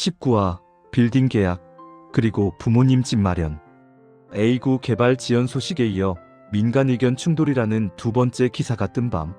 19화 빌딩 계약, 그리고 부모님 집 마련. A9 개발 지연 소식에 이어 민간 의견 충돌이라는 두 번째 기사가 뜬 밤,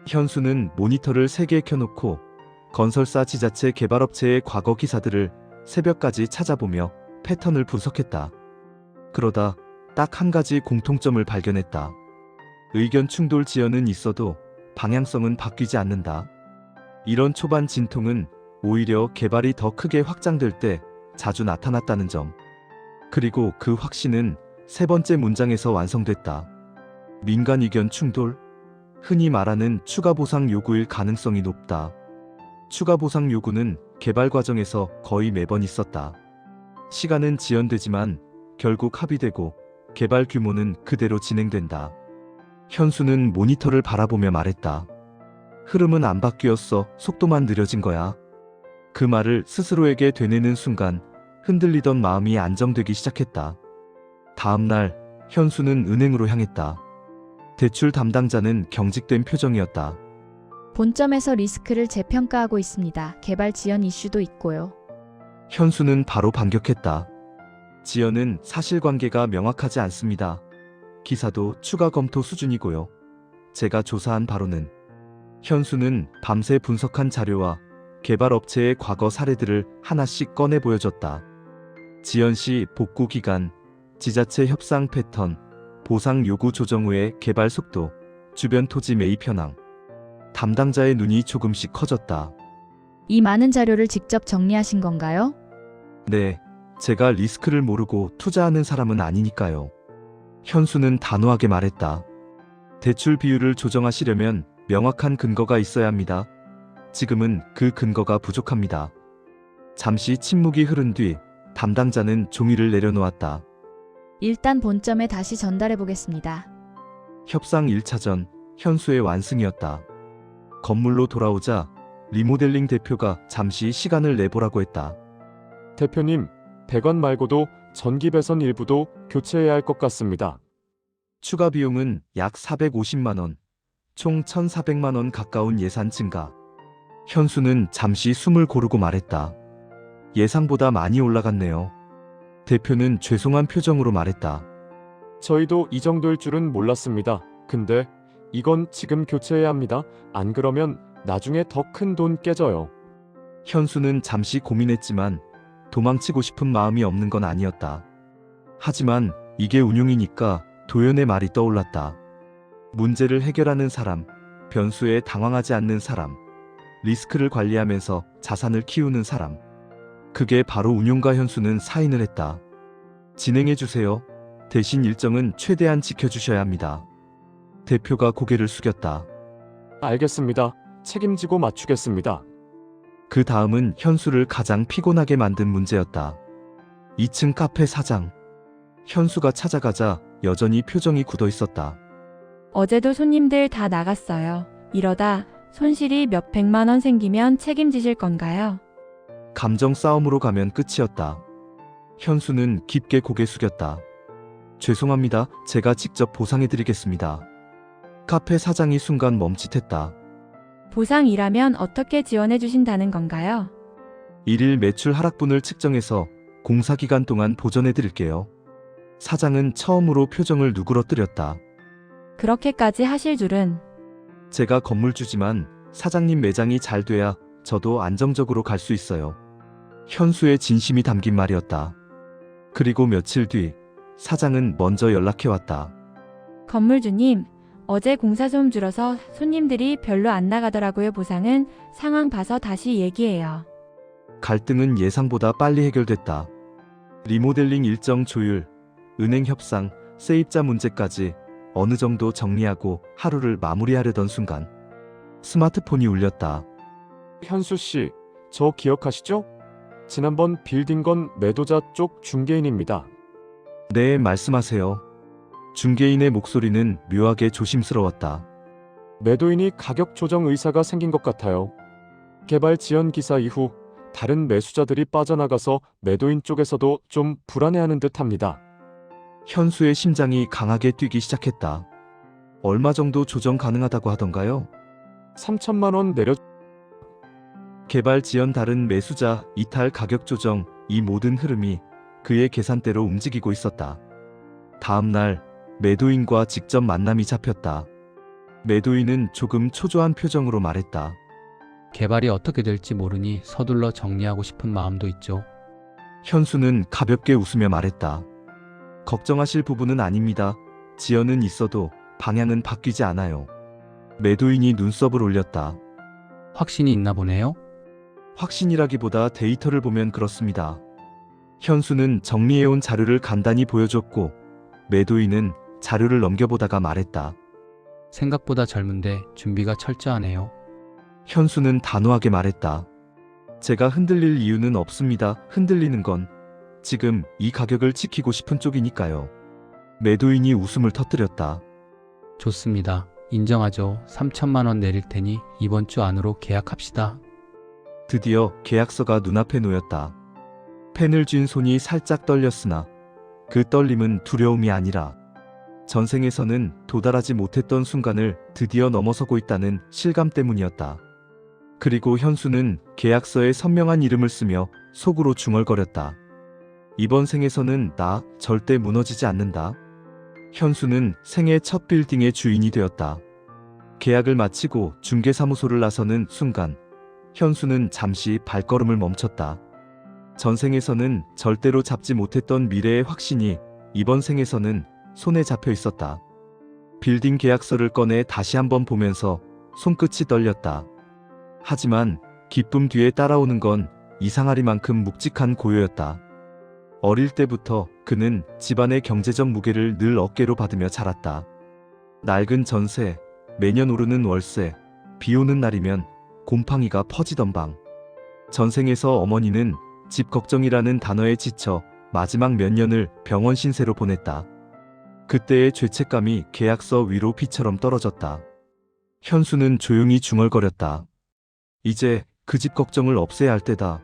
현수는 모니터를 3개 켜놓고 건설사 지자체 개발업체의 과거 기사들을 새벽까지 찾아보며 패턴을 분석했다. 그러다 딱 한 가지 공통점을 발견했다. 의견 충돌 지연은 있어도 방향성은 바뀌지 않는다. 이런 초반 진통은 오히려 개발이 더 크게 확장될 때 자주 나타났다는 점. 그리고 그 확신은 세 번째 문장에서 완성됐다. 민간 의견 충돌? 흔히 말하는 추가 보상 요구일 가능성이 높다. 추가 보상 요구는 개발 과정에서 거의 매번 있었다. 시간은 지연되지만 결국 합의되고 개발 규모는 그대로 진행된다. 현수는 모니터를 바라보며 말했다. 흐름은 안 바뀌었어. 속도만 느려진 거야. 그 말을 스스로에게 되뇌는 순간 흔들리던 마음이 안정되기 시작했다. 다음 날 현수는 은행으로 향했다. 대출 담당자는 경직된 표정이었다. 본점에서 리스크를 재평가하고 있습니다. 개발 지연 이슈도 있고요. 현수는 바로 반격했다. 지연은 사실관계가 명확하지 않습니다. 기사도 추가 검토 수준이고요. 제가 조사한 바로는. 현수는 밤새 분석한 자료와 개발업체의 과거 사례들을 하나씩 꺼내 보여줬다. 지연 시 복구 기간, 지자체 협상 패턴, 보상 요구 조정 후의 개발 속도, 주변 토지 매입 현황. 담당자의 눈이 조금씩 커졌다. 이 많은 자료를 직접 정리하신 건가요? 네, 제가 리스크를 모르고 투자하는 사람은 아니니까요. 현수는 단호하게 말했다. 대출 비율을 조정하시려면 명확한 근거가 있어야 합니다. 지금은 그 근거가 부족합니다. 잠시 침묵이 흐른 뒤 담당자는 종이를 내려놓았다. 일단 본점에 다시 전달해 보겠습니다. 협상 1차전 현수의 완승이었다. 건물로 돌아오자 리모델링 대표가 잠시 시간을 내보라고 했다. 대표님, 배관 말고도 전기 배선 일부도 교체해야 할 것 같습니다. 추가 비용은 약 450만 원, 총 1,400만 원 가까운 예산 증가. 현수는 잠시 숨을 고르고 말했다. 예상보다 많이 올라갔네요. 대표는 죄송한 표정으로 말했다. 저희도 이 정도일 줄은 몰랐습니다. 근데 이건 지금 교체해야 합니다. 안 그러면 나중에 더 큰 돈 깨져요. 현수는 잠시 고민했지만 도망치고 싶은 마음이 없는 건 아니었다. 하지만 이게 운용이니까 도연의 말이 떠올랐다. 문제를 해결하는 사람, 변수에 당황하지 않는 사람, 리스크를 관리하면서 자산을 키우는 사람. 그게 바로 운용가. 현수는 사인을 했다. 진행해주세요. 대신 일정은 최대한 지켜주셔야 합니다. 대표가 고개를 숙였다. 알겠습니다. 책임지고 맞추겠습니다. 그 다음은 현수를 가장 피곤하게 만든 문제였다. 2층 카페 사장. 현수가 찾아가자 여전히 표정이 굳어 있었다. 어제도 손님들 다 나갔어요. 이러다 손실이 몇백만 원 생기면 책임지실 건가요? 감정 싸움으로 가면 끝이었다. 현수는 깊게 고개 숙였다. 죄송합니다. 제가 직접 보상해드리겠습니다. 카페 사장이 순간 멈칫했다. 보상이라면 어떻게 지원해 주신다는 건가요? 일일 매출 하락분을 측정해서 공사기간 동안 보전해드릴게요. 사장은 처음으로 표정을 누그러뜨렸다. 그렇게까지 하실 줄은. 제가 건물주지만 사장님 매장이 잘 돼야 저도 안정적으로 갈 수 있어요. 현수의 진심이 담긴 말이었다. 그리고 며칠 뒤 사장은 먼저 연락해왔다. 건물주님, 어제 공사 좀 줄어서 손님들이 별로 안 나가더라고요. 보상은 상황 봐서 다시 얘기해요. 갈등은 예상보다 빨리 해결됐다. 리모델링 일정 조율, 은행 협상, 세입자 문제까지 어느 정도 정리하고 하루를 마무리하려던 순간 스마트폰이 울렸다. 현수 씨, 저 기억하시죠? 지난번 빌딩건 매도자 쪽 중개인입니다. 네, 말씀하세요. 중개인의 목소리는 묘하게 조심스러웠다. 매도인이 가격 조정 의사가 생긴 것 같아요. 개발 지연 기사 이후 다른 매수자들이 빠져나가서 매도인 쪽에서도 좀 불안해하는 듯합니다. 현수의 심장이 강하게 뛰기 시작했다. 얼마 정도 조정 가능하다고 하던가요? 3천만 원 내려 개발 지연 다른 매수자, 이탈 가격 조정, 이 모든 흐름이 그의 계산대로 움직이고 있었다. 다음 날 매도인과 직접 만남이 잡혔다. 매도인은 조금 초조한 표정으로 말했다. 개발이 어떻게 될지 모르니 서둘러 정리하고 싶은 마음도 있죠. 현수는 가볍게 웃으며 말했다. 걱정하실 부분은 아닙니다. 지연은 있어도 방향은 바뀌지 않아요. 매도인이 눈썹을 올렸다. 확신이 있나 보네요. 확신이라기보다 데이터를 보면 그렇습니다. 현수는 정리해온 자료를 간단히 보여줬고 매도인은 자료를 넘겨보다가 말했다. 생각보다 젊은데 준비가 철저하네요. 현수는 단호하게 말했다. 제가 흔들릴 이유는 없습니다. 흔들리는 건 지금 이 가격을 지키고 싶은 쪽이니까요. 매도인이 웃음을 터뜨렸다. 좋습니다. 인정하죠. 3천만 원 내릴 테니 이번 주 안으로 계약합시다. 드디어 계약서가 눈앞에 놓였다. 펜을 쥔 손이 살짝 떨렸으나 그 떨림은 두려움이 아니라 전생에서는 도달하지 못했던 순간을 드디어 넘어서고 있다는 실감 때문이었다. 그리고 현수는 계약서에 선명한 이름을 쓰며 속으로 중얼거렸다. 이번 생에서는 나 절대 무너지지 않는다. 현수는 생애 첫 빌딩의 주인이 되었다. 계약을 마치고 중개사무소를 나서는 순간 현수는 잠시 발걸음을 멈췄다. 전생에서는 절대로 잡지 못했던 미래의 확신이 이번 생에서는 손에 잡혀 있었다. 빌딩 계약서를 꺼내 다시 한번 보면서 손끝이 떨렸다. 하지만 기쁨 뒤에 따라오는 건 이상하리만큼 묵직한 고요였다. 어릴 때부터 그는 집안의 경제적 무게를 늘 어깨로 받으며 자랐다. 낡은 전세, 매년 오르는 월세, 비 오는 날이면 곰팡이가 퍼지던 방. 전생에서 어머니는 집 걱정이라는 단어에 지쳐 마지막 몇 년을 병원 신세로 보냈다. 그때의 죄책감이 계약서 위로 비처럼 떨어졌다. 현수는 조용히 중얼거렸다. 이제 그 집 걱정을 없애야 할 때다.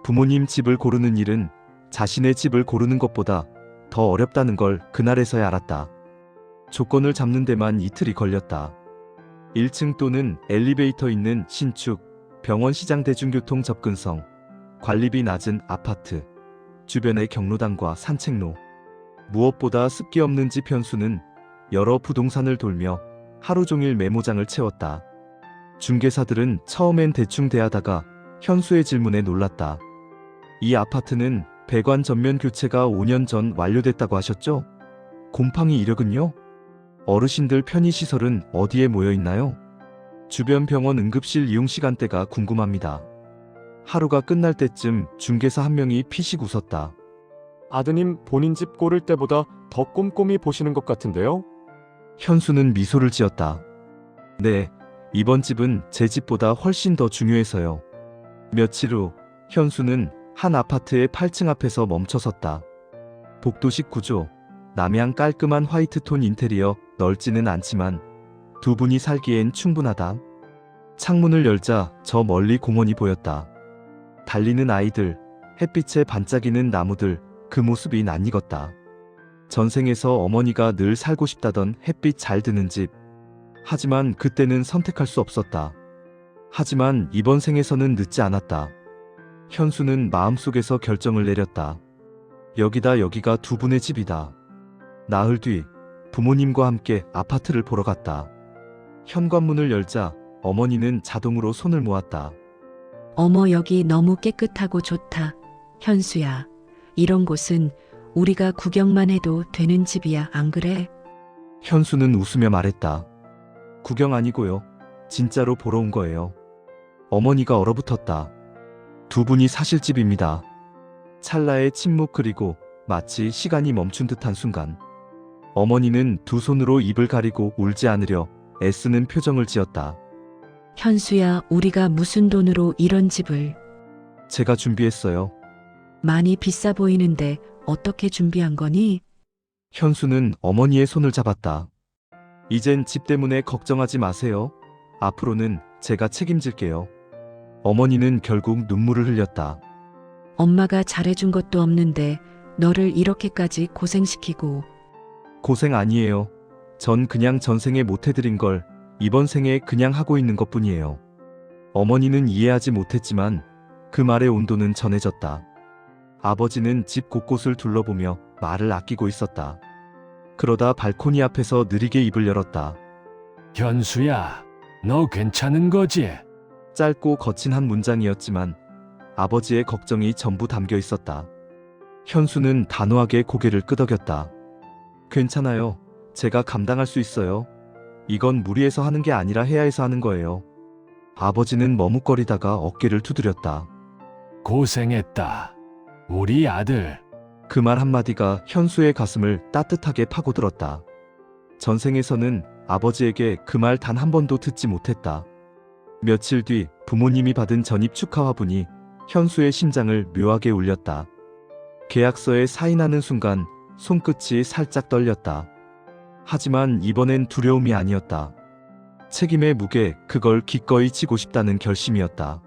부모님 집을 고르는 일은 자신의 집을 고르는 것보다 더 어렵다는 걸 그날에서야 알았다. 조건을 잡는 데만 이틀이 걸렸다. 1층 또는 엘리베이터 있는 신축, 병원 시장 대중교통 접근성, 관리비 낮은 아파트, 주변의 경로당과 산책로. 무엇보다 습기 없는 집. 현수는 여러 부동산을 돌며 하루 종일 메모장을 채웠다. 중개사들은 처음엔 대충 대하다가 현수의 질문에 놀랐다. 이 아파트는 배관 전면 교체가 5년 전 완료됐다고 하셨죠? 곰팡이 이력은요? 어르신들 편의시설은 어디에 모여 있나요? 주변 병원 응급실 이용 시간대가 궁금합니다. 하루가 끝날 때쯤 중개사 한 명이 피식 웃었다. 아드님 본인 집 고를 때보다 더 꼼꼼히 보시는 것 같은데요? 현수는 미소를 지었다. 네, 이번 집은 제 집보다 훨씬 더 중요해서요. 며칠 후 현수는 한 아파트의 8층 앞에서 멈춰섰다. 복도식 구조, 남향 깔끔한 화이트톤 인테리어, 넓지는 않지만 두 분이 살기엔 충분하다. 창문을 열자 저 멀리 공원이 보였다. 달리는 아이들, 햇빛에 반짝이는 나무들, 그 모습이 낯익었다. 전생에서 어머니가 늘 살고 싶다던 햇빛 잘 드는 집. 하지만 그때는 선택할 수 없었다. 하지만 이번 생에서는 늦지 않았다. 현수는 마음속에서 결정을 내렸다. 여기가 두 분의 집이다. 나흘 뒤 부모님과 함께 아파트를 보러 갔다. 현관문을 열자 어머니는 자동으로 손을 모았다. 어머, 여기 너무 깨끗하고 좋다. 현수야, 이런 곳은 우리가 구경만 해도 되는 집이야, 안 그래? 현수는 웃으며 말했다. 구경 아니고요. 진짜로 보러 온 거예요. 어머니가 얼어붙었다. 두 분이 사실 집입니다. 찰나의 침묵, 그리고 마치 시간이 멈춘 듯한 순간 어머니는 두 손으로 입을 가리고 울지 않으려 애쓰는 표정을 지었다. 현수야, 우리가 무슨 돈으로 이런 집을. 제가 준비했어요. 많이 비싸 보이는데 어떻게 준비한 거니? 현수는 어머니의 손을 잡았다. 이젠 집 때문에 걱정하지 마세요. 앞으로는 제가 책임질게요. 어머니는 결국 눈물을 흘렸다. 엄마가 잘해준 것도 없는데 너를 이렇게까지 고생시키고. 고생 아니에요. 전 그냥 전생에 못해드린 걸 이번 생에 그냥 하고 있는 것뿐이에요. 어머니는 이해하지 못했지만 그 말의 온도는 전해졌다. 아버지는 집 곳곳을 둘러보며 말을 아끼고 있었다. 그러다 발코니 앞에서 느리게 입을 열었다. 현수야, 너 괜찮은 거지? 짧고 거친 한 문장이었지만 아버지의 걱정이 전부 담겨 있었다. 현수는 단호하게 고개를 끄덕였다. 괜찮아요. 제가 감당할 수 있어요. 이건 무리해서 하는 게 아니라 해야 해서 하는 거예요. 아버지는 머뭇거리다가 어깨를 두드렸다. 고생했다. 우리 아들. 그 말 한마디가 현수의 가슴을 따뜻하게 파고들었다. 전생에서는 아버지에게 그 말 단 한 번도 듣지 못했다. 며칠 뒤 부모님이 받은 전입 축하 화분이 현수의 심장을 묘하게 울렸다. 계약서에 사인하는 순간 손끝이 살짝 떨렸다. 하지만 이번엔 두려움이 아니었다. 책임의 무게, 그걸 기꺼이 지고 싶다는 결심이었다.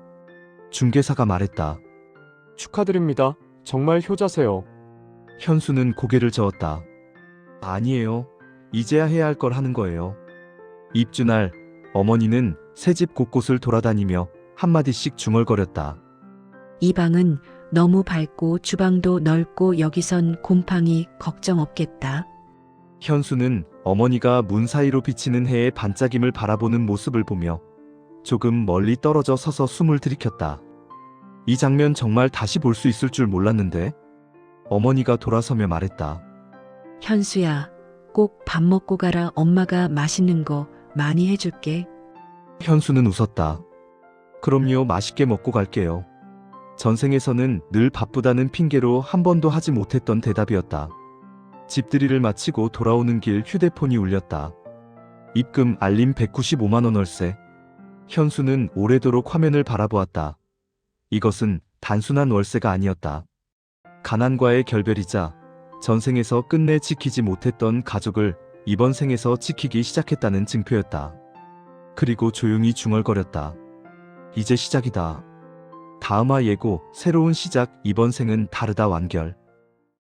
중개사가 말했다. 축하드립니다. 정말 효자세요. 현수는 고개를 저었다. 아니에요. 이제야 해야 할 걸 하는 거예요. 입주날 어머니는 새집 곳곳을 돌아다니며 한마디씩 중얼거렸다. 이 방은 너무 밝고 주방도 넓고 여기선 곰팡이 걱정 없겠다. 현수는 어머니가 문 사이로 비치는 해의 반짝임을 바라보는 모습을 보며 조금 멀리 떨어져 서서 숨을 들이켰다. 이 장면 정말 다시 볼 수 있을 줄 몰랐는데. 어머니가 돌아서며 말했다. 현수야, 꼭 밥 먹고 가라. 엄마가 맛있는 거 많이 해줄게. 현수는 웃었다. 그럼요, 맛있게 먹고 갈게요. 전생에서는 늘 바쁘다는 핑계로 한 번도 하지 못했던 대답이었다. 집들이를 마치고 돌아오는 길 휴대폰이 울렸다. 입금 알림 195만 원 월세. 현수는 오래도록 화면을 바라보았다. 이것은 단순한 월세가 아니었다. 가난과의 결별이자 전생에서 끝내 지키지 못했던 가족을 이번 생에서 지키기 시작했다는 증표였다. 그리고 조용히 중얼거렸다. 이제 시작이다. 다음화 예고, 새로운 시작, 이번 생은 다르다 완결.